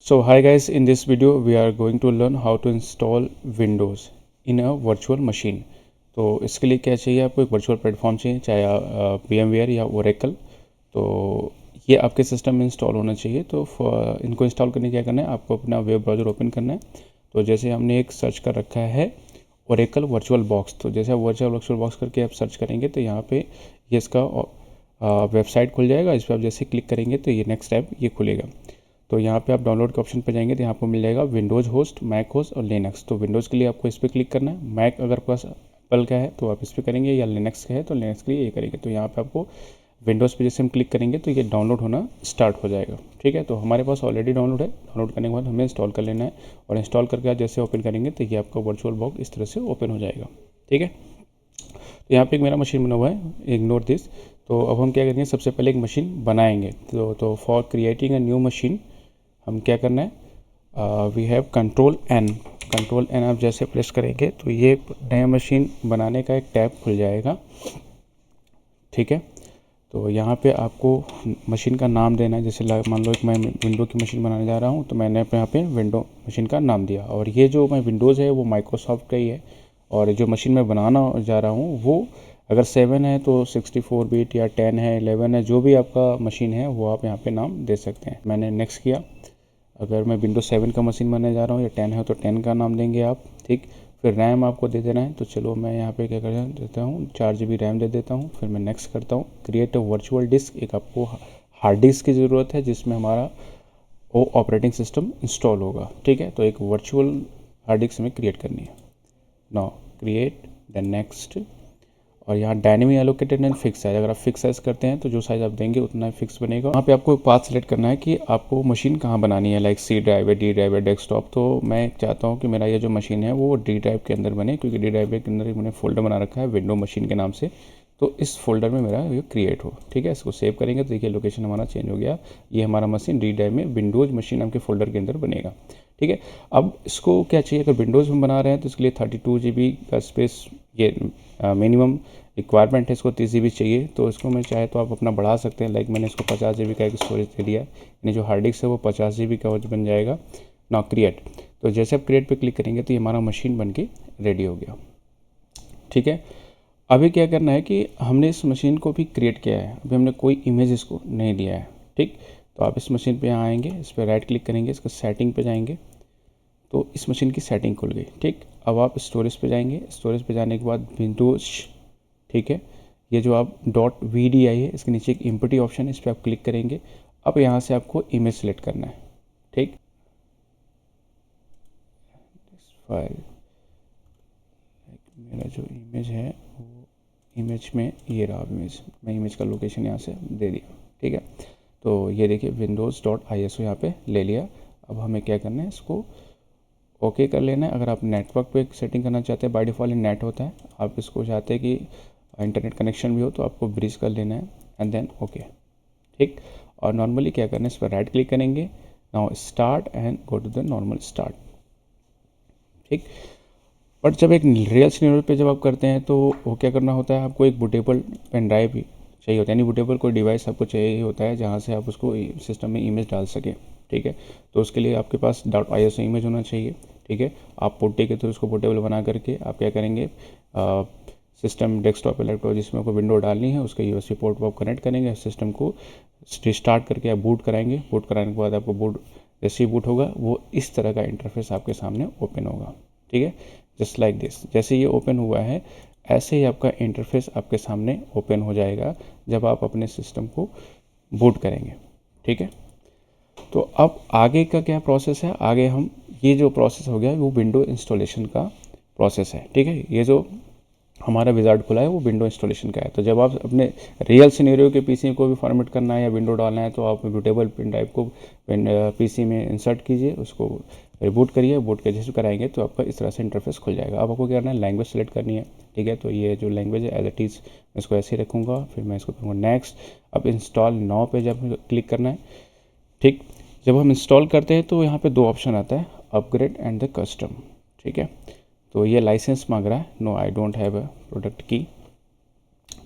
So hi guys, in this video we are going to learn how to install Windows in a virtual machine. तो इसके लिए क्या चाहिए, आपको एक वर्चुअल प्लेटफॉर्म चाहिए, चाहे VMware या Oracle। तो ये आपके सिस्टम में इंस्टॉल होना चाहिए। तो इनको इंस्टॉल करने क्या करना है, आपको अपना वेब ब्राउज़र ओपन करना है। तो जैसे हमने एक सर्च कर रखा है Oracle वर्चुअल बॉक्स, तो जैसे आप वर्चुअल बॉक्स करके आप सर्च करेंगे तो यहाँ पे ये इसका वेबसाइट खुल जाएगा। इस पर आप जैसे क्लिक करेंगे तो ये नेक्स्ट ऐप ये खुलेगा। तो यहाँ पे आप डाउनलोड के ऑप्शन पे जाएंगे तो यहाँ पर मिल जाएगा विंडोज़ होस्ट, मैक होस्ट और लिनक्स। तो विंडोज़ के लिए आपको इस पर क्लिक करना है। मैक अगर पास एप्पल का है तो आप इस पर करेंगे, या लिनक्स का है तो लिनक्स के लिए ये करेंगे। तो यहाँ पे आपको विंडोज़ पे जैसे हम क्लिक करेंगे तो ये डाउनलोड होना स्टार्ट हो जाएगा। ठीक है, तो हमारे पास ऑलरेडी डाउनलोड है। डाउनलोड करने के बाद हमें इंस्टॉल कर लेना है, और इंस्टॉल करके आप जैसे ओपन करेंगे तो ये आपका वर्चुअल बॉक्स इस तरह से ओपन हो जाएगा। ठीक है, तो यहाँ पे एक मेरा मशीन बना हुआ है, इग्नोर दिस। तो अब हम क्या करेंगे, सबसे पहले एक मशीन बनाएंगे। तो for creating a new machine हम क्या करना है, वी हैव कंट्रोल एन आप जैसे प्रेस करेंगे तो ये नया मशीन बनाने का एक टैब खुल जाएगा। ठीक है, तो यहाँ पे आपको मशीन का नाम देना है। जैसे मान लो एक मैं विंडो की मशीन बनाने जा रहा हूँ, तो मैंने यहाँ पे विंडो मशीन का नाम दिया। और ये जो मैं विंडोज़ है वो माइक्रोसॉफ्ट का ही है, और जो मशीन मैं बनाना जा रहा हूँ वो अगर 7 है तो 64 बिट, या 10 है, 11 है, जो भी आपका मशीन है वो आप यहाँ पे नाम दे सकते हैं। मैंने नेक्स्ट किया। अगर मैं विंडो 7 का मशीन बनाने जा रहा हूँ, या 10 है तो 10 का नाम देंगे आप। ठीक, फिर रैम आपको दे देना है। तो चलो मैं यहाँ पे क्या कर देता हूँ, 4 GB रैम दे देता हूँ। फिर मैं नेक्स्ट करता हूँ, क्रिएट अ वर्चुअल डिस्क। एक आपको हार्ड डिस्क की ज़रूरत है जिसमें हमारा वो ऑपरेटिंग सिस्टम इंस्टॉल होगा। ठीक है, तो एक वर्चुअल हार्ड डिस्क हमें क्रिएट करनी है। नाउ क्रिएट देन नेक्स्ट, और यहाँ dynamic allocated and fix size. अगर आप फिक्स साइज करते हैं तो जो साइज आप देंगे उतना ही फिक्स बनेगा। वहाँ पे आपको पाथ सेलेक्ट करना है कि आपको मशीन कहाँ बनानी है, लाइक सी ड्राइव है, डी ड्राइव है, डेस्कटॉप। तो मैं चाहता हूँ कि मेरा ये जो मशीन है वो डी ड्राइव के अंदर बने, क्योंकि डी ड्राइव के अंदर मैंने फोल्डर बना रखा है विंडो मशीन के नाम से। तो इस फोल्डर में मेरा ये क्रिएट हो। ठीक है, इसको सेव करेंगे तो देखिए लोकेशन हमारा चेंज हो गया। ये हमारा मशीन डी ड्राइव में विंडोज़ मशीन नाम के फोल्डर के अंदर बनेगा। ठीक है, अब इसको क्या चाहिए, अगर विंडोज़ में बना रहे हैं तो इसके लिए 32 GB का स्पेस ये मिनिमम रिक्वायरमेंट है। इसको 30 GB चाहिए, तो इसको मैं चाहे तो आप अपना बढ़ा सकते हैं। लाइक मैंने इसको 50 GB का एक स्टोरेज दे दिया, यानी जो हार्ड डिस्क है वो 50 GB का बन जाएगा। ना क्रिएट, तो जैसे आप क्रिएट पे क्लिक करेंगे तो ये हमारा मशीन बन के रेडी हो गया। ठीक है, अभी क्या करना है कि हमने इस मशीन को भी क्रिएट किया है, अभी हमने कोई इमेज इसको नहीं दिया है। ठीक, तो आप इस मशीन पे यहाँ आएंगे, इस पर राइट क्लिक करेंगे, इसका सेटिंग पे जाएंगे तो इस मशीन की सेटिंग खुल गई। ठीक, अब आप स्टोरेज पे जाएंगे, स्टोरेज पे जाने के बाद विंडोज, ठीक है, ये जो आप .vdi है इसके नीचे एक एम्प्टी ऑप्शन है, इस पर आप क्लिक करेंगे। अब यहाँ से आपको इमेज सेलेक्ट करना है। ठीक, फाइल मेरा जो इमेज है वो इमेज में ये रहा इमेज, मैं इमेज का लोकेशन यहाँ से दे दिया। ठीक है, तो ये देखिए windows.iso यहाँ पे ले लिया। अब हमें क्या करना है, इसको ओके कर लेना है। अगर आप नेटवर्क पे सेटिंग करना चाहते हैं, बाय डिफ़ॉल्ट नेट होता है, आप इसको चाहते हैं कि इंटरनेट कनेक्शन भी हो तो आपको ब्रिज कर लेना है, एंड देन ओके। ठीक, और नॉर्मली क्या करना है, इस पर राइट क्लिक करेंगे, now start and go to the normal start. ठीक, बट जब एक रियल सिनेरियो पे जब आप करते हैं तो वो क्या करना होता है, आपको एक बूटेबल पेन ड्राइव भी चाहिए होता है, यानी बूटेबल कोई डिवाइस आपको चाहिए होता है जहाँ से आप उसको सिस्टम में इमेज डाल सकें। ठीक है, तो उसके लिए आपके पास .iso इमेज होना चाहिए। ठीक है, आप पुट्टी के थ्रू उसको पोर्टेबल बना करके आप क्या करेंगे, सिस्टम डेस्कटॉप लैपटॉप जिसमें आपको विंडो डालनी है उसका USB पोर्ट को आप कनेक्ट करेंगे, सिस्टम को रिस्टार्ट करके आप बूट कराएंगे। बूट कराने के बाद आपको बूट जैसे ही बूट होगा वो इस तरह का इंटरफेस आपके सामने ओपन होगा। ठीक है, जस्ट लाइक दिस। जैसे ये ओपन हुआ है ऐसे ही आपका इंटरफेस आपके सामने ओपन हो जाएगा जब आप अपने सिस्टम को बूट करेंगे। ठीक है, तो अब आगे का क्या प्रोसेस है, आगे हम ये जो प्रोसेस हो गया वो विंडो इंस्टॉलेशन का प्रोसेस है। ठीक है, ये जो हमारा विजार्ड खुला है वो विंडो इंस्टॉलेशन का है। तो जब आप अपने रियल सिनेरियो के पीसी को भी फॉर्मेट करना है या विंडो डालना है तो आप बूटेबल पेन ड्राइव को पीसी में इंसर्ट कीजिए, उसको रिबूट करिए, बूट के जैसे कराएंगे तो आपका इस तरह से इंटरफेस खुल जाएगा। अब आपको क्या करना है, लैंग्वेज सेलेक्ट करनी है। ठीक है, तो ये जो लैंग्वेज है एज इट इज़ इसको ऐसे ही रखूँगा, फिर मैं इसको करूँगा नेक्स्ट। अब इंस्टॉल नाउ पे जब क्लिक करना है। ठीक, जब हम इंस्टॉल करते हैं तो यहाँ पे 2 ऑप्शन आता है, अपग्रेड एंड द कस्टम। ठीक है, तो ये लाइसेंस मांग रहा है, no I don't have a product की।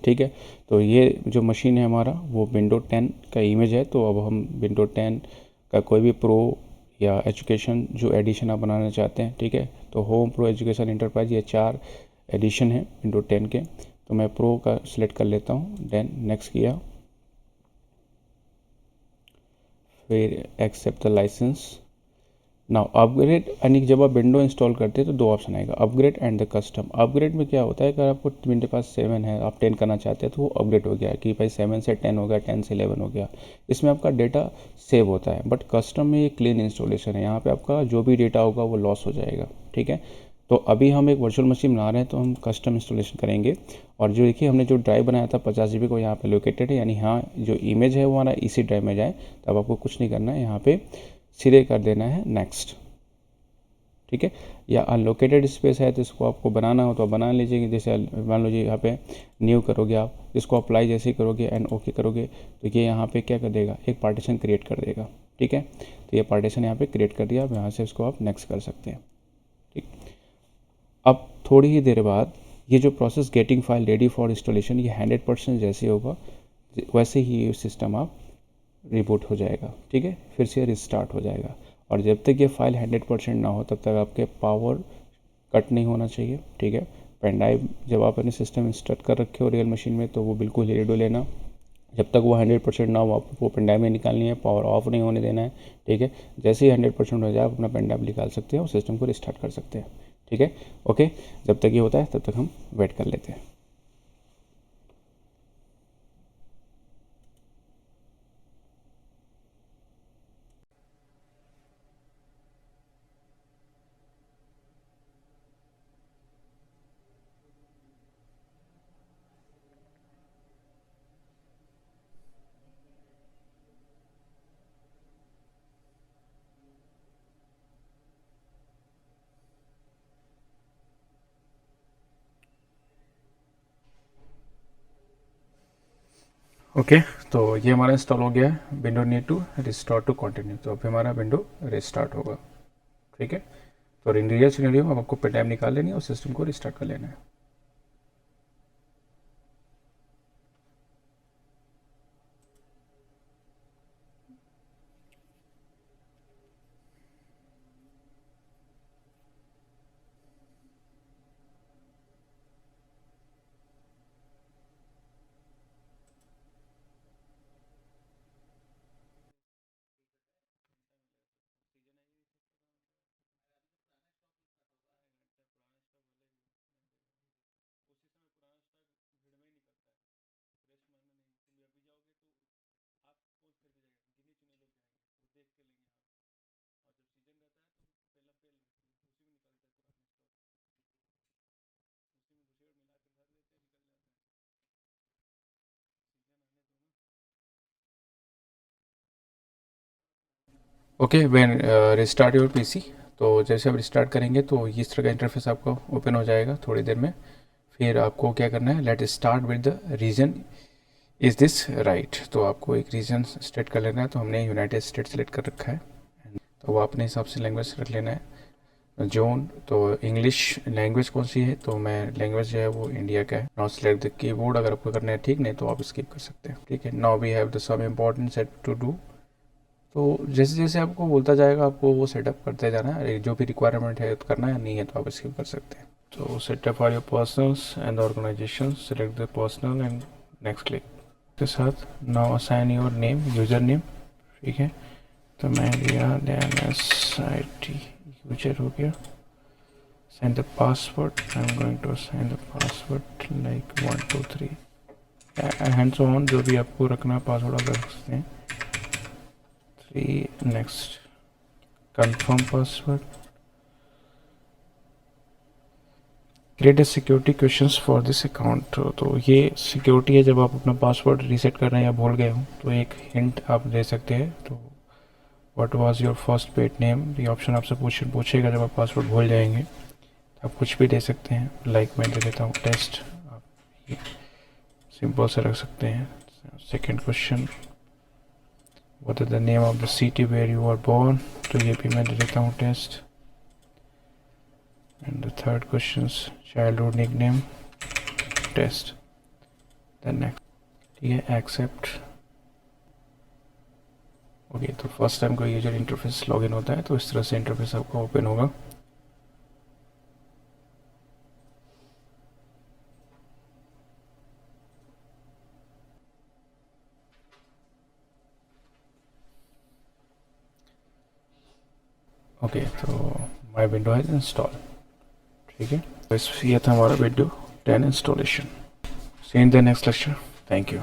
ठीक है, तो ये जो मशीन है हमारा वो विंडो 10 का इमेज है, तो अब हम विंडो 10 का कोई भी प्रो या एजुकेशन जो एडिशन आप बनाना चाहते हैं, ठीक है। तो होम, प्रो, एजुकेशन, इंटरप्राइज, ये 4 एडिशन है विंडो 10 के। तो मैं प्रो का सिलेक्ट कर लेता हूँ, देन नेक्स्ट किया, फिर accept the licence. Now upgrade, यानी कि जब आप विंडो इंस्टॉल करते हैं तो 2 ऑप्शन आएगा, upgrade and the custom. Upgrade में क्या होता है, अगर आपको मेरे पास 7 है, आप 10 करना चाहते हैं तो वो अपग्रेड हो गया कि भाई 7 से 10 हो गया, 10 से 11 हो गया। इसमें आपका डेटा सेव होता है। बट कस्टम में ये क्लीन इंस्टॉलेशन है, यहाँ पे आपका जो भी डेटा होगा वो लॉस हो जाएगा, ठीक है। तो अभी हम एक वर्चुअल मशीन बना रहे हैं, तो हम कस्टम इंस्टॉलेशन करेंगे। और जो देखिए हमने जो ड्राइव बनाया था 50 GB को यहाँ पे लोकेटेड है, यानी यहाँ जो इमेज है वो हमारा इसी ड्राइव में जाए। तब आपको कुछ नहीं करना है, यहाँ पे सीधे कर देना है नेक्स्ट, ठीक है। या अनलोकेटेड स्पेस है तो इसको आपको बनाना हो तो आप बना लीजिए। जैसे मान लीजिए यहाँ पे न्यू करोगे आप, इसको अप्लाई जैसे ही करोगे एंड ओके करोगे तो ये यहाँ पे क्या कर देगा, एक पार्टीशन क्रिएट कर देगा, ठीक है। तो ये पार्टीशन यहाँ पे क्रिएट कर दिया, अब यहाँ से इसको आप नेक्स्ट कर सकते हैं, ठीक। अब थोड़ी ही देर बाद ये जो process getting file ready for installation, ये 100% जैसे होगा वैसे ही ये सिस्टम आप रिबूट हो जाएगा, ठीक है। फिर से रिस्टार्ट हो जाएगा। और जब तक ये फाइल 100% ना हो तब तक आपके पावर कट नहीं होना चाहिए, ठीक है। पेन ड्राइव जब आप अपने सिस्टम इंस्टॉल कर रखे हो रियल मशीन में तो वो बिल्कुल ही रेडी लेना। जब तक वो 100% ना हो आपको वो पेन ड्राइव में निकालनी है, पावर ऑफ नहीं होने देना है, ठीक है। जैसे ही 100% हो जाए आप अपना पेन ड्राइव निकाल सकते हैं और सिस्टम को रिस्टार्ट कर सकते हैं, ठीक है। ओके, जब तक ये होता है तब तक हम वेट कर लेते हैं। ओके, तो ये हमारा इंस्टॉल हो गया है। Window need to restart to continue, तो अभी हमारा विंडो रिस्टार्ट होगा, ठीक है। तो इन रियल सिनेरियो में आपको पेन ड्राइव निकाल लेनी है और सिस्टम को रिस्टार्ट कर लेना है। Okay, when restart your PC, तो जैसे आप रिस्टार्ट करेंगे तो इस तरह का इंटरफेस आपको ओपन हो जाएगा थोड़ी देर में। फिर आपको क्या करना है, let start with the region, is this right. तो आपको एक रीजन सेलेक्ट कर लेना है, तो हमने यूनाइटेड स्टेट सेलेक्ट कर रखा है, तो वो अपने हिसाब से लैंग्वेज रख लेना है। जोन, तो इंग्लिश लैंग्वेज कौन सी है, तो मैं लैंग्वेज जो है वो इंडिया का है। नाउ सेलेक्ट द कीबोर्ड, अगर आपको करना है ठीक, नहीं तो आप स्किप कर सकते हैं, ठीक है। Now we have the some important set to do. तो जैसे जैसे आपको बोलता जाएगा आपको वो सेटअप करते जाना है, जो भी रिक्वायरमेंट है करना है, नहीं है तो आप स्किप कर सकते हैं। तो setup for your personals and organization, select the personal and next click के साथ। Now assign your name, user name, ठीक है। तो मैं दिया DNSIT यूजर हो गया। Send the password, I'm going to assign the password like 1 2 3, hands on जो भी आपको रखना है पासवर्ड आप रख सकते हैं। 3 next, confirm password, create security questions for this account. तो ये सिक्योरिटी है, जब आप अपना पासवर्ड रीसेट कर रहे हैं या भूल गए हो तो एक हिंट आप दे सकते हैं। तो what was your first pet name, ये ऑप्शन आपसे पूछेगा जब आप पासवर्ड भूल जाएंगे। तो आप कुछ भी दे सकते हैं, लाइक मैं दे देता हूँ टेस्ट, आप ये सिंपल से रख सकते हैं। Second question, what is the name of the city where you are born, तो ये भी मैं दे देता हूँ test. And the third question, childhood nickname, test, then next, ठीक है, एक्सेप्ट। ओके, तो फर्स्ट टाइम कोई यूजर इंटरफेस लॉगिन होता है तो इस तरह से इंटरफेस आपका ओपन होगा। ओके, तो माय विंडो हैज इंस्टॉल। ठीक है, तो ये था हमारा window 10 installation. See in the next lecture. Thank you.